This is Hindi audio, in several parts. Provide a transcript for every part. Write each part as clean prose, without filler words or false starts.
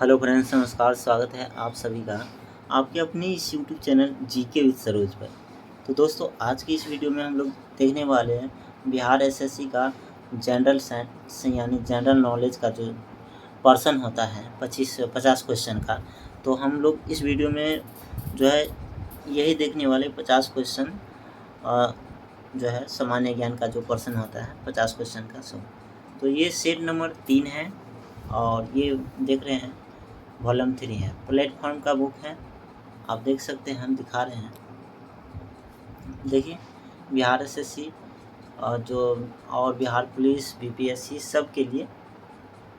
हेलो फ्रेंड्स, नमस्कार। स्वागत है आप सभी का आपके अपने इस YouTube channel GK with Saroj पर। तो दोस्तों, आज की इस वीडियो में हम लोग देखने वाले हैं बिहार एसएससी का जनरल साइंस यानी जनरल नॉलेज का जो पर्सन होता है 50 क्वेश्चन का। तो हम लोग इस वीडियो में जो है यही देखने वाले 50 क्वेश्चन जो है सामान्य ज्ञान का जो पर्सन होता है 50 क्वेश्चन का सब। तो ये सेट नंबर 3 है और ये देख रहे हैं वॉल्यूम 3 है, प्लेटफॉर्म का बुक है। आप देख सकते हैं, हम दिखा रहे हैं। देखिए, बिहार एसएससी और बिहार पुलिस बीपीएससी सब के लिए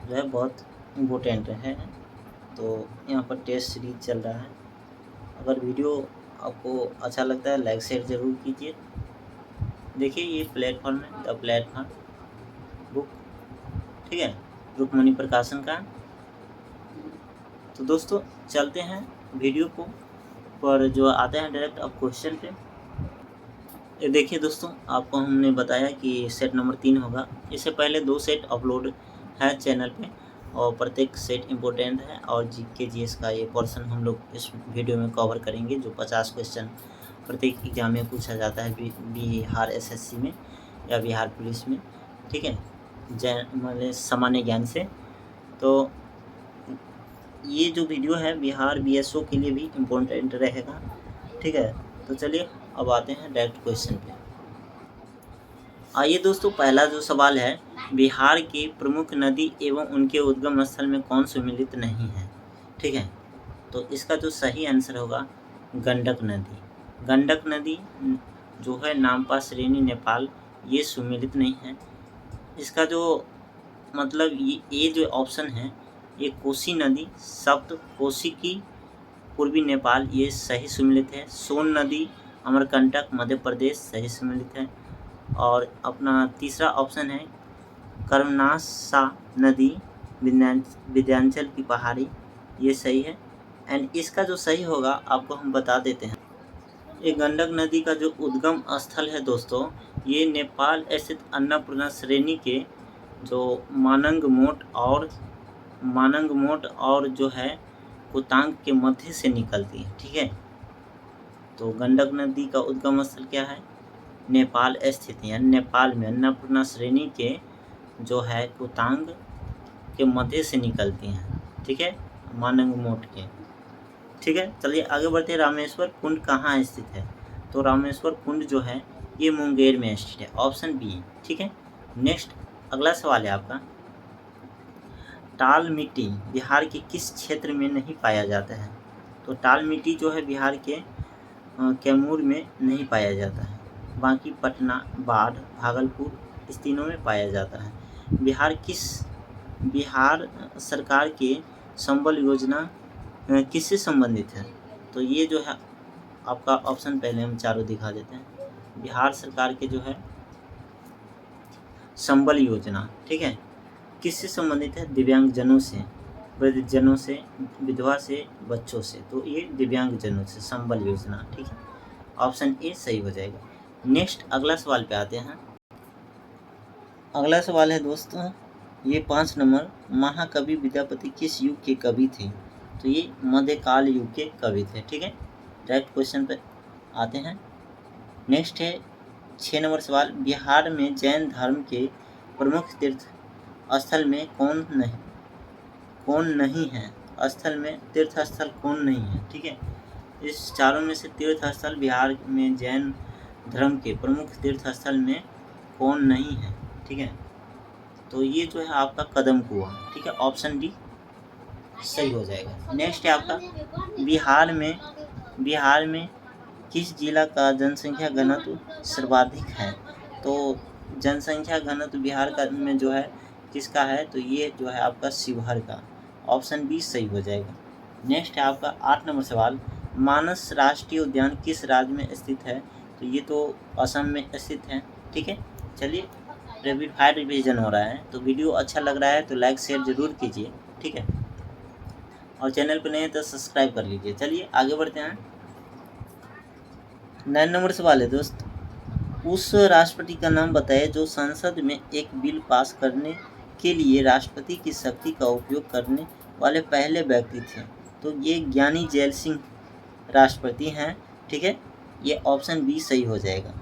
जो है बहुत इम्पोर्टेंट है। तो यहाँ पर टेस्ट सीरीज चल रहा है। अगर वीडियो आपको अच्छा लगता है लाइक शेयर ज़रूर कीजिए। देखिए, ये प्लेटफॉर्म है, द प्लेटफॉर्म बुक, ठीक है, रुक्मणी प्रकाशन का। तो दोस्तों, चलते हैं वीडियो को पर जो आते हैं डायरेक्ट अब क्वेश्चन पे। ये देखिए दोस्तों, आपको हमने बताया कि सेट नंबर 3 होगा। इससे पहले 2 सेट अपलोड है चैनल पे और प्रत्येक सेट इम्पोर्टेंट है और जीके जीएस का ये पोर्शन हम लोग इस वीडियो में कवर करेंगे। जो 50 क्वेश्चन प्रत्येक एग्जाम में पूछा जाता है बिहार एसएससी में या बिहार पुलिस में, ठीक है, मतलब सामान्य ज्ञान से। तो ये जो वीडियो है बिहार बीएसओ के लिए भी इम्पोर्टेंट रहेगा, ठीक है। तो चलिए अब आते हैं डायरेक्ट क्वेश्चन पे। आइए दोस्तों, पहला जो सवाल है, बिहार की प्रमुख नदी एवं उनके उद्गम स्थल में कौन सम्मिलित नहीं है, ठीक है। तो इसका जो सही आंसर होगा गंडक नदी। गंडक नदी जो है नामपा श्रेणी नेपाल, ये सम्मिलित नहीं है। इसका जो मतलब ये जो ऑप्शन है, ये कोसी नदी सप्त कोसी की पूर्वी नेपाल, ये सही सम्मिलित है। सोन नदी अमरकंटक मध्य प्रदेश, सही सम्मिलित है। और अपना तीसरा ऑप्शन है कर्मनाशा नदी विंध्याचल की पहाड़ी, ये सही है। एंड इसका जो सही होगा आपको हम बता देते हैं। ये गंडक नदी का जो उद्गम स्थल है दोस्तों, ये नेपाल स्थित अन्नपूर्णा श्रेणी के जो मानंग मोट और जो है कुतांग के मध्य से निकलती है, ठीक है। तो गंडक नदी का उद्गम स्थल क्या है? नेपाल स्थित, यानी नेपाल में अन्नपूर्णा श्रेणी के जो है कुतांग के मध्य से निकलती हैं, ठीक है, मानंग मोट के, ठीक है। चलिए आगे बढ़ते हैं। रामेश्वर कुंड कहाँ स्थित है? तो रामेश्वर कुंड जो है ये मुंगेर में स्थित है, ऑप्शन बी, ठीक है। नेक्स्ट अगला सवाल है आपका, टाल मिट्टी बिहार के किस क्षेत्र में नहीं पाया जाता है? तो टाल मिट्टी जो है बिहार के कैमूर में नहीं पाया जाता है, बाकी पटना, बाढ़, भागलपुर, इस तीनों में पाया जाता है। बिहार सरकार के संबल योजना किससे संबंधित है? तो ये जो है आपका ऑप्शन पहले हम चारों दिखा देते हैं। बिहार सरकार के जो है संबल योजना, ठीक है, किससे संबंधित है? दिव्यांगजनों से, वृद्धजनों से, विधवा से, बच्चों से। तो ये दिव्यांगजनों से संबल योजना, ठीक है, ऑप्शन ए सही हो जाएगा। नेक्स्ट अगला सवाल पे आते हैं। अगला सवाल है दोस्तों, ये 5 नंबर, महाकवि विद्यापति किस युग के कवि थे? तो ये मध्यकाल युग के कवि थे, ठीक है। डायरेक्ट क्वेश्चन पे आते हैं। नेक्स्ट है 6 नंबर सवाल, बिहार में जैन धर्म के प्रमुख तीर्थ स्थल में कौन नहीं है? स्थल में तीर्थ स्थल कौन नहीं है, ठीक है। इस चारों में से तीर्थ स्थल बिहार में जैन धर्म के प्रमुख तीर्थ स्थल में कौन नहीं है, ठीक है। तो ये जो है आपका कदम कुआं, ठीक है, ऑप्शन डी सही हो जाएगा। नेक्स्ट है आपका, बिहार में किस जिला का जनसंख्या घनत्व सर्वाधिक है? तो जनसंख्या घनत्व बिहार का में जो है किसका है? तो ये जो है आपका शिवहर का, ऑप्शन बी सही हो जाएगा। नेक्स्ट है आपका 8 नंबर सवाल, मानस राष्ट्रीय उद्यान किस राज्य में स्थित है? तो ये तो असम में स्थित है, ठीक है। चलिए, रैपिड फायर रिवीजन हो रहा है, तो वीडियो अच्छा लग रहा है तो लाइक शेयर ज़रूर कीजिए, ठीक है, और चैनल पर नए हैं तो सब्सक्राइब कर लीजिए। चलिए आगे बढ़ते हैं। 9 नंबर सवाल है दोस्त, उस राष्ट्रपति का नाम बताएं जो संसद में एक बिल पास करने के लिए राष्ट्रपति की शक्ति का उपयोग करने वाले पहले व्यक्ति थे। तो ये ज्ञानी जैल सिंह राष्ट्रपति हैं, ठीक है। ये ऑप्शन बी सही हो जाएगा।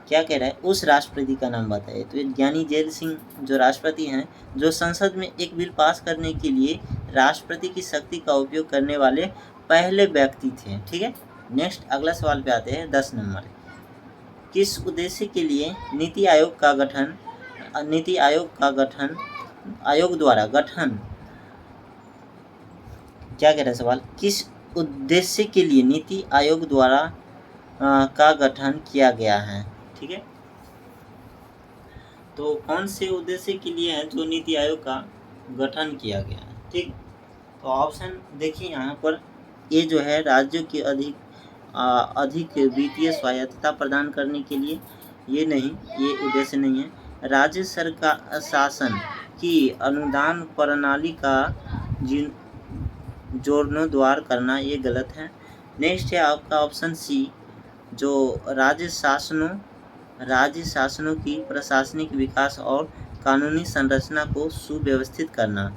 क्या कह रहा है, उस राष्ट्रपति का नाम बताइए। तो ये ज्ञानी जैल सिंह जो राष्ट्रपति हैं, जो संसद में एक बिल पास करने के लिए राष्ट्रपति की शक्ति का उपयोग करने वाले पहले व्यक्ति थे, ठीक है। नेक्स्ट अगला सवाल पे आते हैं 10 नंबर। किस उद्देश्य के लिए नीति आयोग द्वारा गठन, क्या कह रहा है सवाल, किस उद्देश्य के लिए नीति आयोग द्वारा का गठन किया गया है, ठीक है। तो कौन से उद्देश्य के लिए है जो नीति आयोग का गठन किया गया है, ठीक। तो ऑप्शन देखिए यहाँ पर, ये जो है राज्यों की अधिक वित्तीय स्वायत्तता प्रदान करने के लिए, ये नहीं, ये उद्देश्य नहीं है। राज्य सरकार शासन की अनुदान प्रणाली का जीर्णोद्धार करना, ये गलत है। नेक्स्ट है आपका ऑप्शन सी, जो राज्य शासनों की प्रशासनिक विकास और कानूनी संरचना को सुव्यवस्थित करना,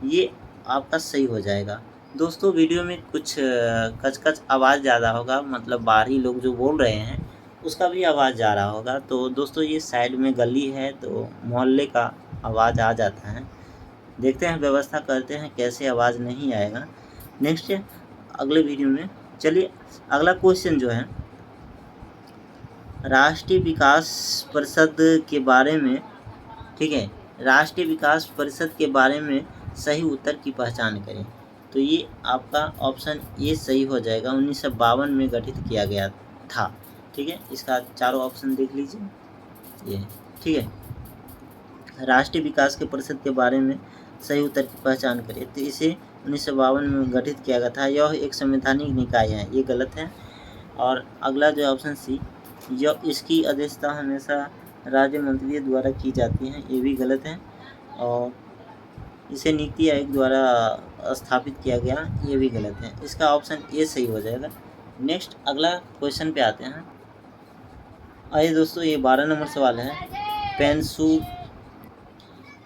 ये आपका सही हो जाएगा। दोस्तों वीडियो में कुछ कच आवाज़ ज़्यादा होगा, मतलब बाहरी लोग जो बोल रहे हैं उसका भी आवाज़ जा रहा होगा। तो दोस्तों ये साइड में गली है तो मोहल्ले का आवाज़ आ जाता है, देखते हैं व्यवस्था करते हैं कैसे आवाज़ नहीं आएगा। नेक्स्ट अगले वीडियो में। चलिए अगला क्वेश्चन जो है, राष्ट्रीय विकास परिषद के बारे में, ठीक है, राष्ट्रीय विकास परिषद के बारे में सही उत्तर की पहचान करें। तो ये आपका ऑप्शन ए सही हो जाएगा। 1952 में गठित किया गया था, ठीक है। इसका चारों ऑप्शन देख लीजिए, ये ठीक है। राष्ट्रीय विकास के परिषद के बारे में सही उत्तर की पहचान करें, तो इसे 1952 में गठित किया गया था। यह एक संवैधानिक निकाय है, ये गलत है। और अगला जो ऑप्शन सी, यह इसकी अध्यक्षता हमेशा राज्य मंत्री द्वारा की जाती है, ये भी गलत है। और इसे नीति आयोग द्वारा स्थापित किया गया, ये भी गलत है। इसका ऑप्शन ए सही हो जाएगा। नेक्स्ट अगला क्वेश्चन पे आते हैं। आइए दोस्तों, ये 12 नंबर सवाल है।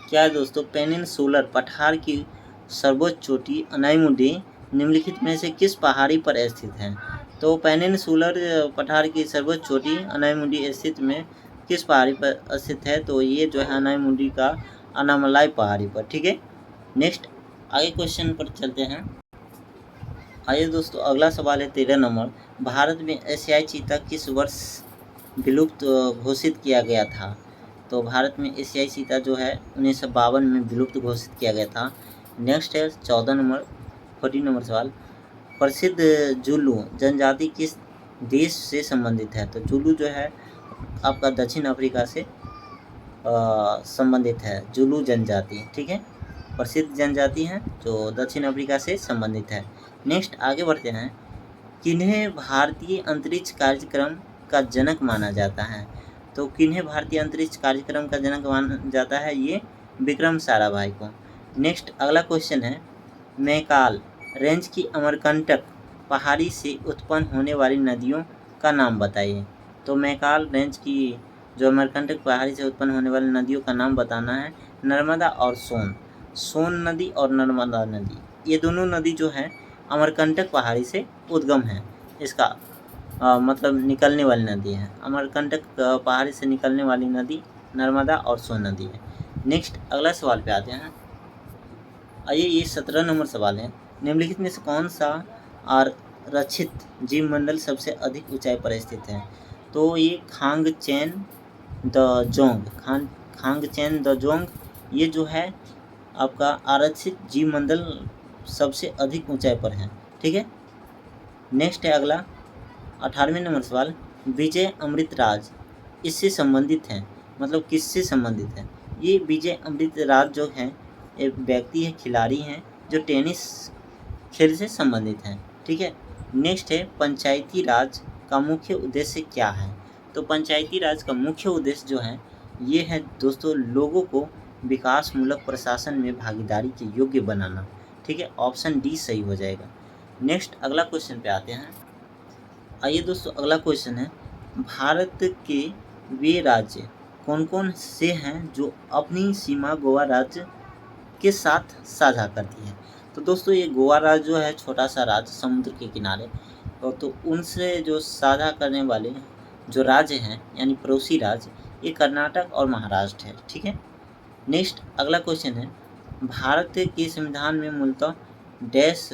क्या है दोस्तों, पेनिनसुलर पठार की सर्वोच्च चोटी अनाईमुडी निम्नलिखित में से किस पहाड़ी पर स्थित है। तो पेनिनसुलर पठार की सर्वोच्च चोटी अनाईमुडी स्थित में किस पहाड़ी पर स्थित है। तो ये जो है अनाईमुडी का अनामलाई पहाड़ी पर, ठीक है। नेक्स्ट आगे क्वेश्चन पर चलते हैं। आइए दोस्तों अगला सवाल है 13 नंबर। भारत में एशियाई चीता किस वर्ष विलुप्त घोषित किया गया था। तो भारत में एशियाई चीता जो है 1952 में विलुप्त घोषित किया गया था। नेक्स्ट है 14 नंबर सवाल। प्रसिद्ध जुलू जनजाति किस देश से संबंधित है। तो जुलू जो है आपका दक्षिण अफ्रीका से संबंधित है, जुलू जनजाति, ठीक है। प्रसिद्ध जनजाति है जो दक्षिण अफ्रीका से संबंधित है। नेक्स्ट आगे बढ़ते हैं। किन्हें भारतीय अंतरिक्ष कार्यक्रम का जनक माना जाता है। तो किन्हें भारतीय अंतरिक्ष कार्यक्रम का जनक माना जाता है, ये विक्रम साराभाई को। नेक्स्ट अगला क्वेश्चन है, मैकाल रेंज की अमरकंटक पहाड़ी से उत्पन्न होने वाली नदियों का नाम बताइए। तो मैकाल रेंज की जो अमरकंटक पहाड़ी से उत्पन्न होने वाली नदियों का नाम बताना है। नर्मदा और सोन नदी और नर्मदा नदी, ये दोनों नदी जो है अमरकंटक पहाड़ी से उद्गम है। इसका मतलब निकलने वाली नदी है। अमरकंटक पहाड़ी से निकलने वाली नदी नर्मदा और सोन नदी है। नेक्स्ट अगला सवाल पे आते हैं। आइए ये 17 नंबर सवाल है। निम्नलिखित में से कौन सा आरक्षित जीवमंडल सबसे अधिक ऊंचाई पर स्थित है। तो ये खांगचेन द जोंग, ये जो है आपका आरक्षित जीवमंडल सबसे अधिक ऊंचाई पर है, ठीक है। नेक्स्ट है अगला 18वें नंबर सवाल। विजय अमृतराज इससे संबंधित है, मतलब किससे संबंधित है। ये विजय अमृतराज जो है एक व्यक्ति है, खिलाड़ी हैं जो टेनिस खेल से संबंधित हैं, ठीक है। नेक्स्ट है पंचायती राज का मुख्य उद्देश्य क्या है। तो पंचायती राज का मुख्य उद्देश्य जो है ये है दोस्तों, लोगों को विकासमूलक प्रशासन में भागीदारी के योग्य बनाना, ठीक है। ऑप्शन डी सही हो जाएगा। नेक्स्ट अगला क्वेश्चन पे आते हैं। आइए दोस्तों अगला क्वेश्चन है, भारत के वे राज्य कौन कौन से हैं जो अपनी सीमा गोवा राज्य के साथ साझा करती है। तो दोस्तों ये गोवा राज्य जो है छोटा सा राज्य समुद्र के किनारे, और तो उनसे जो साझा करने वाले जो राज्य हैं यानी पड़ोसी राज्य, ये कर्नाटक और महाराष्ट्र है। ठीक है। नेक्स्ट अगला क्वेश्चन है, भारत के संविधान में मूलतः डैश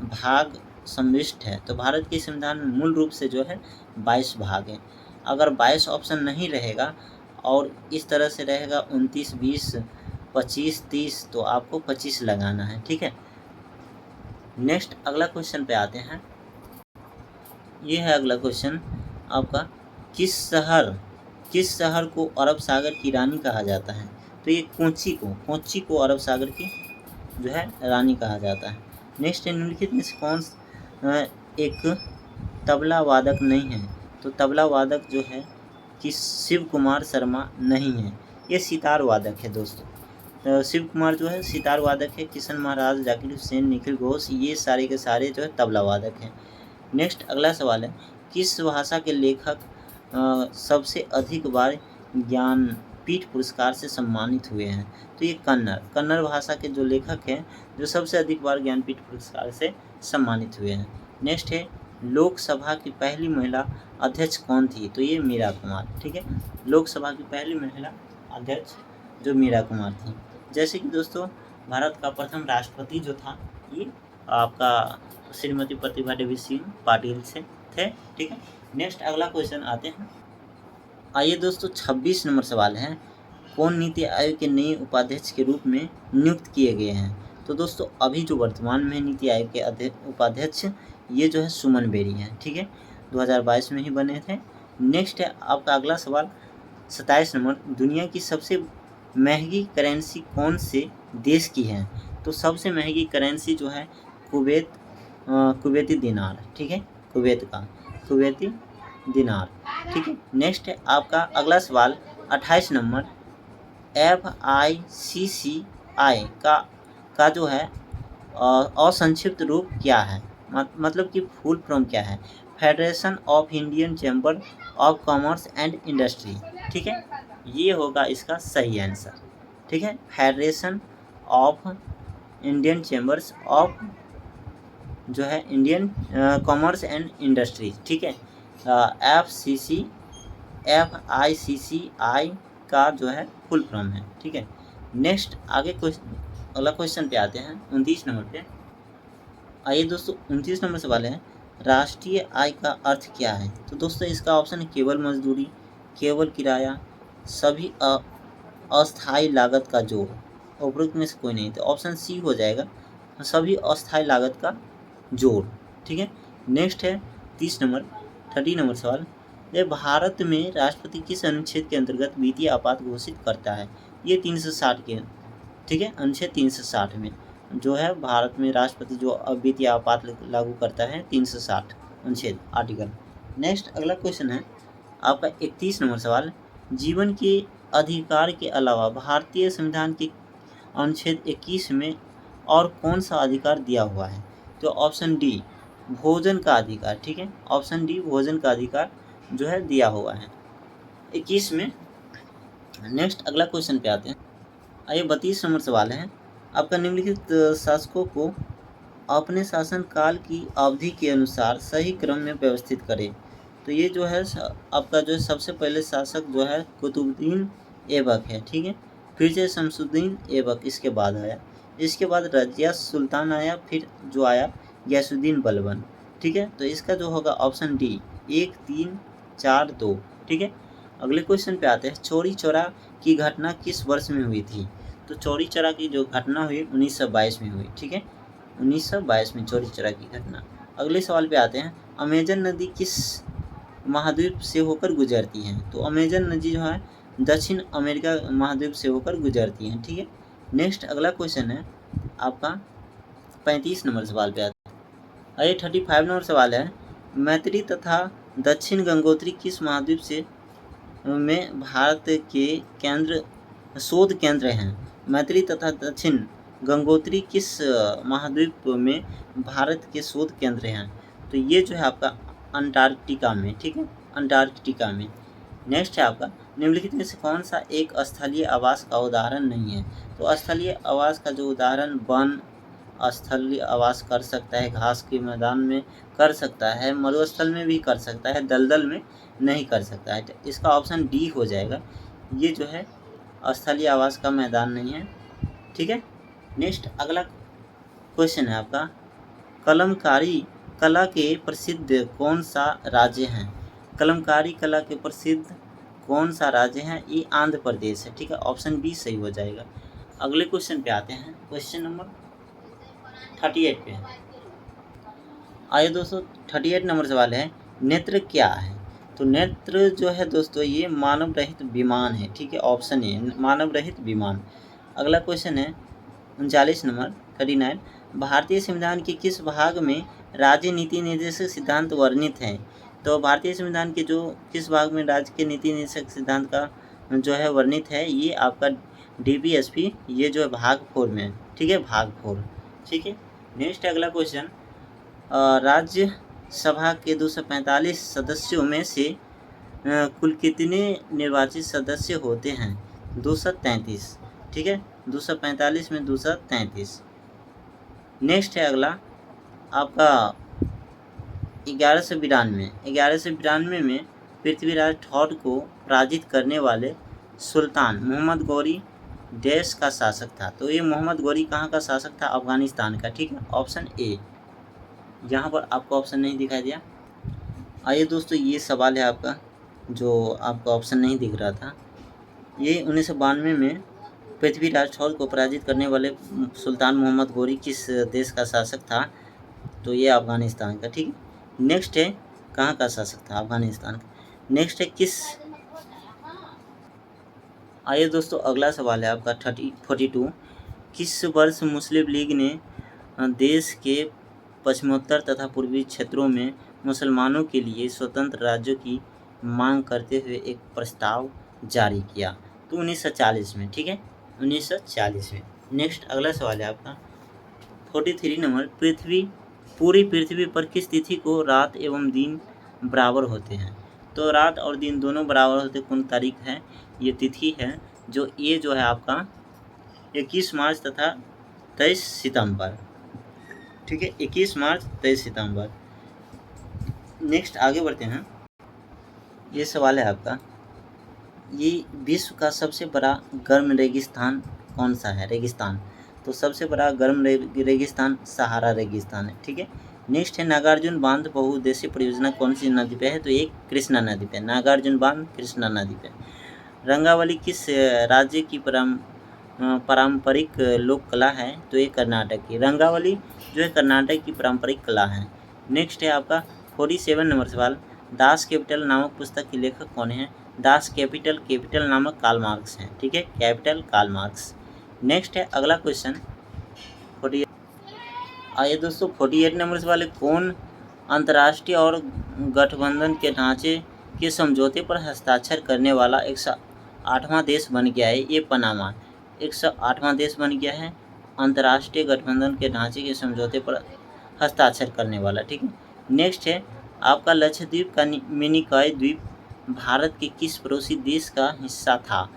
भाग समाविष्ट है। तो भारत के संविधान में मूल रूप से जो है 22 भाग है। अगर 22 ऑप्शन नहीं रहेगा और इस तरह से रहेगा 29, 20, 25, 30, तो आपको 25 लगाना है। ठीक है। नेक्स्ट अगला क्वेश्चन पे आते हैं। ये है अगला क्वेश्चन आपका, किस शहर को अरब सागर की रानी कहा जाता है। तो ये कोच्चि को अरब सागर की जो है रानी कहा जाता है। नेक्स्ट निम्नलिखित में से कौन एक तबला वादक नहीं है। तो तबला वादक जो है कि शिव कुमार शर्मा नहीं है, ये सितार वादक है दोस्तों। तो शिव कुमार जो है सितार वादक है। किशन महाराज, जाकिर हुसैन, निखिल घोष, ये सारे के सारे जो है तबला वादक हैं। नेक्स्ट अगला सवाल है, किस भाषा के लेखक सबसे अधिक बार ज्ञानपीठ पुरस्कार से सम्मानित हुए हैं। तो ये कन्नड़ भाषा के जो लेखक हैं जो सबसे अधिक बार ज्ञानपीठ पुरस्कार से सम्मानित हुए हैं। नेक्स्ट है, लोकसभा की पहली महिला अध्यक्ष कौन थी। तो ये मीरा कुमार। ठीक है। लोकसभा की पहली महिला अध्यक्ष जो मीरा कुमार थी। जैसे कि दोस्तों भारत का प्रथम राष्ट्रपति जो था ये आपका श्रीमती प्रतिभा देवी सिंह पाटिल से थे। ठीक है। नेक्स्ट अगला क्वेश्चन आते हैं। आइए दोस्तों 26 नंबर सवाल है, कौन नीति आयोग के नए उपाध्यक्ष के रूप में नियुक्त किए गए हैं। तो दोस्तों अभी जो वर्तमान में नीति आयोग के उपाध्यक्ष ये जो है सुमन बेरी हैं। ठीक है। 2022 में ही बने थे। नेक्स्ट है आपका अगला सवाल 27 नंबर, दुनिया की सबसे महंगी करेंसी कौन से देश की है। तो सबसे महंगी करेंसी जो है कुवैती दिनार। ठीक है। कुवैती दिनार। ठीक है। नेक्स्ट है आपका अगला सवाल 28 नंबर, FICCI का जो है असंक्षिप्त रूप क्या है, मतलब कि फुल फॉर्म क्या है। Federation of Indian chamber of commerce and industry. ठीक है। ये होगा इसका सही आंसर। ठीक है। Federation of Indian chambers of जो है इंडियन कॉमर्स एंड इंडस्ट्री। ठीक है। FICCI का जो है फुल फॉर्म है। ठीक है। नेक्स्ट आगे अगला क्वेश्चन पे आते हैं 29 नंबर पे। आइए दोस्तों 29 नंबर सवाल है, राष्ट्रीय आय का अर्थ क्या है। तो दोस्तों इसका ऑप्शन है केवल मजदूरी, केवल किराया, सभी अस्थायी लागत का जोड़। उपरोक्त में से कोई नहीं, तो ऑप्शन सी हो जाएगा, सभी अस्थायी लागत का जोड़। ठीक है। नेक्स्ट है 30 नंबर सवाल, ये भारत में राष्ट्रपति किस अनुच्छेद के अंतर्गत वित्तीय आपात घोषित करता है। ये 360 के, ठीक है, अनुच्छेद 360 में जो है भारत में राष्ट्रपति जो वित्तीय आपात लागू करता है 360 अनुच्छेद आर्टिकल। नेक्स्ट अगला क्वेश्चन है आपका 31 नंबर सवाल, जीवन के अधिकार के अलावा भारतीय संविधान के अनुच्छेद 21 में और कौन सा अधिकार दिया हुआ है। तो ऑप्शन डी भोजन का अधिकार। ठीक है। ऑप्शन डी भोजन का अधिकार जो है दिया हुआ है 21 में। नेक्स्ट अगला क्वेश्चन पे आते हैं। आइए 32 नंबर सवाल है आपका, निम्नलिखित शासकों को अपने शासन काल की अवधि के अनुसार सही क्रम में व्यवस्थित करें। तो ये जो है आपका जो सबसे पहले शासक जो है कुतुबुद्दीन ऐबक है। ठीक है। फिर से शमसुद्दीन ऐबक इसके बाद आया, इसके बाद रजिया सुल्तान आया, फिर जो आया गयासुद्दीन बलबन। ठीक है। तो इसका जो होगा ऑप्शन डी 1, 3, 4, 2। ठीक है। अगले क्वेश्चन पे आते हैं, चौरी चौरा की घटना किस वर्ष में हुई थी। तो चौरी चौरा की जो घटना हुई 1922 में हुई। ठीक है। 1922 में चौरी चौरा की घटना। अगले सवाल पे आते हैं, अमेजन नदी किस महाद्वीप से होकर गुजरती है। तो अमेजन नदी जो है दक्षिण अमेरिका महाद्वीप से होकर गुजरती है। ठीक है। नेक्स्ट अगला क्वेश्चन है आपका 35 नंबर सवाल पे आता है। आइए 35 नंबर सवाल है, मैत्री तथा दक्षिण गंगोत्री किस महाद्वीप से में भारत के शोध केंद्र हैं। मैत्री तथा दक्षिण गंगोत्री किस महाद्वीप में भारत के शोध केंद्र हैं। तो ये जो है आपका अंटार्कटिका में। ठीक है। अंटार्कटिका में। नेक्स्ट है आपका, निम्नलिखित में से कौन सा एक स्थलीय आवास का उदाहरण नहीं है। तो स्थलीय आवास का जो उदाहरण वन, स्थलीय आवास कर सकता है, घास के मैदान में कर सकता है, मरुस्थल में भी कर सकता है, दलदल में नहीं कर सकता है। तो इसका ऑप्शन डी हो जाएगा। ये जो है स्थलीय आवास का मैदान नहीं है। ठीक है। नेक्स्ट अगला क्वेश्चन है आपका, कलमकारी कला के प्रसिद्ध कौन सा राज्य है? कलमकारी कला के प्रसिद्ध कौन सा राज्य है? ये आंध्र प्रदेश है। ठीक है, ऑप्शन बी सही हो जाएगा। अगले क्वेश्चन पे आते हैं, क्वेश्चन नंबर 38 पे। आइए दोस्तों, 38 नंबर सवाल है, नेत्र क्या है? तो नेत्र जो है दोस्तों ये मानव रहित विमान है। ठीक है, ऑप्शन ए मानव रहित विमान। अगला क्वेश्चन है 39 नंबर 39, भारतीय संविधान के किस भाग में राज्य नीति निर्देशक सिद्धांत वर्णित है? तो भारतीय संविधान के जो किस भाग में राज्य के नीति निर्देशक सिद्धांत का जो है वर्णित है, ये आपका DPSP, ये जो है भाग 4 में है। ठीक है, भाग 4। ठीक है। नेक्स्ट अगला क्वेश्चन, राज्यसभा के 245 सदस्यों में से कुल कितने निर्वाचित सदस्य होते हैं? 233। ठीक है, 245 में 233। नेक्स्ट है अगला आपका 1192 में पृथ्वीराज ठौर को पराजित करने वाले सुल्तान मोहम्मद गौरी देश का शासक था। तो ये मोहम्मद गौरी कहाँ का शासक था? अफगानिस्तान का। ठीक है, ऑप्शन ए। यहाँ पर आपको ऑप्शन नहीं दिखाई दिया। आइए दोस्तों, ये सवाल है आपका जो आपका ऑप्शन नहीं दिख रहा था। ये 1992 में पृथ्वीराज ठौर को पराजित करने वाले सुल्तान मोहम्मद गौरी किस देश का शासक था? तो ये अफगानिस्तान का। ठीक है। नेक्स्ट है, कहाँ का शासक था? अफगानिस्तान का। नेक्स्ट है आइए दोस्तों, अगला सवाल है आपका 42, किस वर्ष मुस्लिम लीग ने देश के पश्चिमोत्तर तथा पूर्वी क्षेत्रों में मुसलमानों के लिए स्वतंत्र राज्यों की मांग करते हुए एक प्रस्ताव जारी किया? तो 1940 में। ठीक है, 1940 में। नेक्स्ट अगला सवाल है आपका 43 नंबर, पूरी पृथ्वी पर किस तिथि को रात एवं दिन बराबर होते हैं? तो रात और दिन दोनों बराबर होते कौन तारीख है? ये तिथि है जो है आपका 21 मार्च तथा 23 सितंबर। ठीक है, 21 मार्च 23 सितंबर। नेक्स्ट आगे बढ़ते हैं। ये सवाल है आपका, ये विश्व का सबसे बड़ा गर्म रेगिस्तान कौन सा है? रेगिस्तान। तो सबसे बड़ा गर्म रेगिस्तान सहारा रेगिस्तान है। ठीक है। नेक्स्ट है, नागार्जुन बांध बहुउद्देशीय परियोजना कौन सी नदी पे है? तो ये कृष्णा नदी पे। नागार्जुन बांध कृष्णा नदी पे। रंगावली किस राज्य की पारंपरिक लोक कला है? तो ये कर्नाटक की। रंगावली जो है कर्नाटक की पारंपरिक कला है। नेक्स्ट है आपका 47 नंबर सवाल, दास कैपिटल नामक पुस्तक के लेखक कौन है? दास कैपिटल नामक कार्ल मार्क्स हैं। ठीक है, कैपिटल कार्ल मार्क्स। नेक्स्ट है अगला क्वेश्चन 48। आइए दोस्तों, 48 नंबर सवाल है, कौन अंतर्राष्ट्रीय और गठबंधन के ढांचे के समझौते पर हस्ताक्षर करने वाला 108वां देश बन गया है? ये पनामा 108वां देश बन गया है अंतर्राष्ट्रीय गठबंधन के ढांचे के समझौते पर हस्ताक्षर करने वाला। ठीक है। नेक्स्ट है आपका लक्षद्वीप का मिनिकॉय द्वीप भारत के किस पड़ोसी देश का हिस्सा था?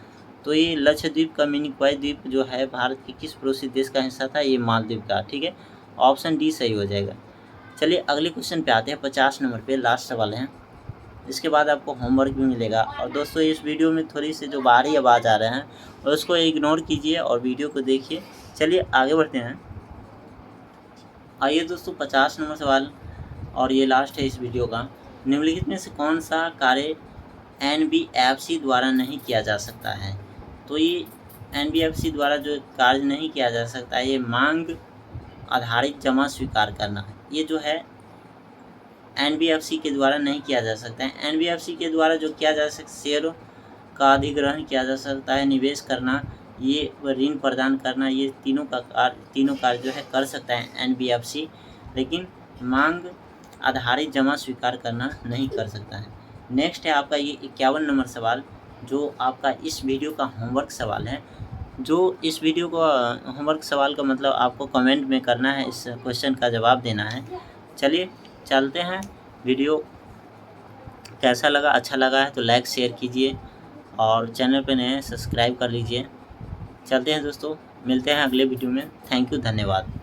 तो ये लक्षद्वीप का मिनिकॉय द्वीप जो है भारत के किस पड़ोसी देश का हिस्सा था? ये मालदीव का। ठीक है, ऑप्शन डी सही हो जाएगा। चलिए अगले क्वेश्चन पे आते हैं, 50 नंबर पे लास्ट सवाल है। इसके बाद आपको होमवर्क भी मिलेगा। और दोस्तों, इस वीडियो में थोड़ी सी जो बाहरी आवाज़ आ रहे हैं और उसको इग्नोर कीजिए और वीडियो को देखिए। चलिए आगे बढ़ते हैं। आइए दोस्तों, 50 नंबर सवाल और ये लास्ट है इस वीडियो का। निम्नलिखित में से कौन सा कार्य NBFC द्वारा नहीं किया जा सकता है? तो ये NBFC द्वारा जो कार्य नहीं किया जा सकता है, ये मांग आधारित जमा स्वीकार करना, ये जो है NBFC के द्वारा नहीं किया जा सकता है। NBFC के द्वारा जो किया जा सकता है, शेयरों का अधिग्रहण किया जा सकता है, निवेश करना, ये ऋण प्रदान करना, ये तीनों कार्य जो है कर सकता है NBFC, लेकिन मांग आधारित जमा स्वीकार करना नहीं कर सकता है। नेक्स्ट है आपका ये 51 नंबर सवाल, जो आपका इस वीडियो का होमवर्क सवाल है। जो इस वीडियो को होमवर्क सवाल का मतलब आपको कमेंट में करना है, इस क्वेश्चन का जवाब देना है। चलिए चलते हैं। वीडियो कैसा लगा? अच्छा लगा है तो लाइक शेयर कीजिए और चैनल पे नए हैं सब्सक्राइब कर लीजिए। चलते हैं दोस्तों, मिलते हैं अगले वीडियो में। थैंक यू, धन्यवाद।